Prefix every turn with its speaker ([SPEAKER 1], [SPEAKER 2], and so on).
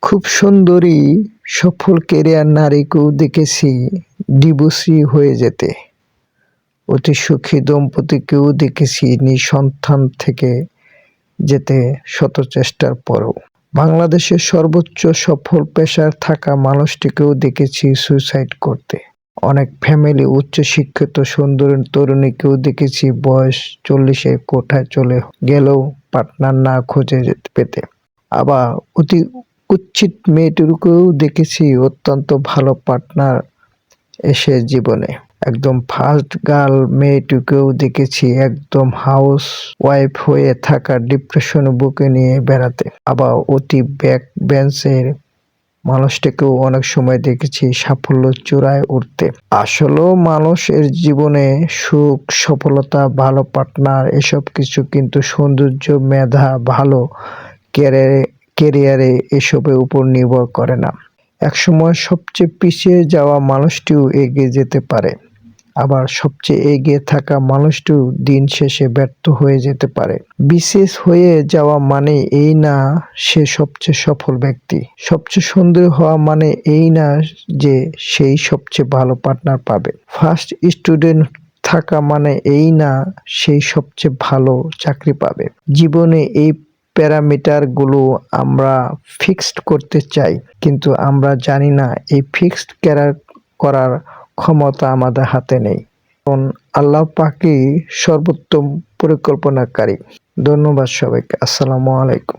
[SPEAKER 1] খুব সুন্দরী সফল ক্যারিয়ার নারীকেও দেখেছি ডিভোর্সি হয়ে যেতে। অতি সুখী দম্পতিকেও দেখেছি নিঃসন্তান থেকে যেতে শত চেষ্টার পরও। বাংলাদেশের সর্বোচ্চ সফল পেশায় থাকা মানুষটিকেও দেখেছি সুইসাইড করতে। অনেক ফ্যামিলি উচ্চশিক্ষিত সুন্দর তরুণীকেও দেখেছি বয়স 40-এর কোঠায় চলে গেলেও পার্টনার না খুঁজে পেতে। আবার অতি কুৎসিত মেয়েটিকেও দেখেছি অত্যন্ত ভালো পার্টনার এসে জীবনে। একদম ফার্স্ট গার্ল মেয়েটিকেও দেখেছি একদম হাউস ওয়াইফ হয়ে থাকা ডিপ্রেশন বুকে নিয়ে বেড়াতে। আবার অতি ব্যাক বেঞ্চের মানুষটাকেও অনেক সময় দেখেছি সাফল্য চূড়ায় উঠতে। আসলেও মানুষের জীবনে সুখ, সফলতা, ভালো পার্টনার এসব কিছু কিন্তু সৌন্দর্য, মেধা, ভালো ক্যারিয়ারে এসবের উপর নির্ভর করে না। একসময় সবচেয়ে পিছিয়ে যাওয়া মানুষটিও এগিয়ে যেতে পারে, আবার সবচেয়ে এগিয়ে থাকা মানুষটিও দিন শেষে ব্যর্থ হয়ে যেতে পারে। বিশেষ হয়ে যাওয়া মানে এই না সে সবচেয়ে সফল ব্যক্তি। সবচেয়ে সুন্দর হওয়া মানে এই না যে সেই সবচেয়ে ভালো পার্টনার পাবে। ফার্স্ট স্টুডেন্ট থাকা মানে এই না সেই সবচেয়ে ভালো চাকরি পাবে। জীবনে এই প্যারামিটারগুলো আমরা ফিক্সড করতে চাই, কিন্তু আমরা জানি না এই ফিক্সড করার ক্ষমতা আমাদের হাতে নেই। কারণ আল্লাহ পাকই সর্বোত্তম পরিকল্পনাকারী। ধন্যবাদ সবাইকে। আসসালামু আলাইকুম।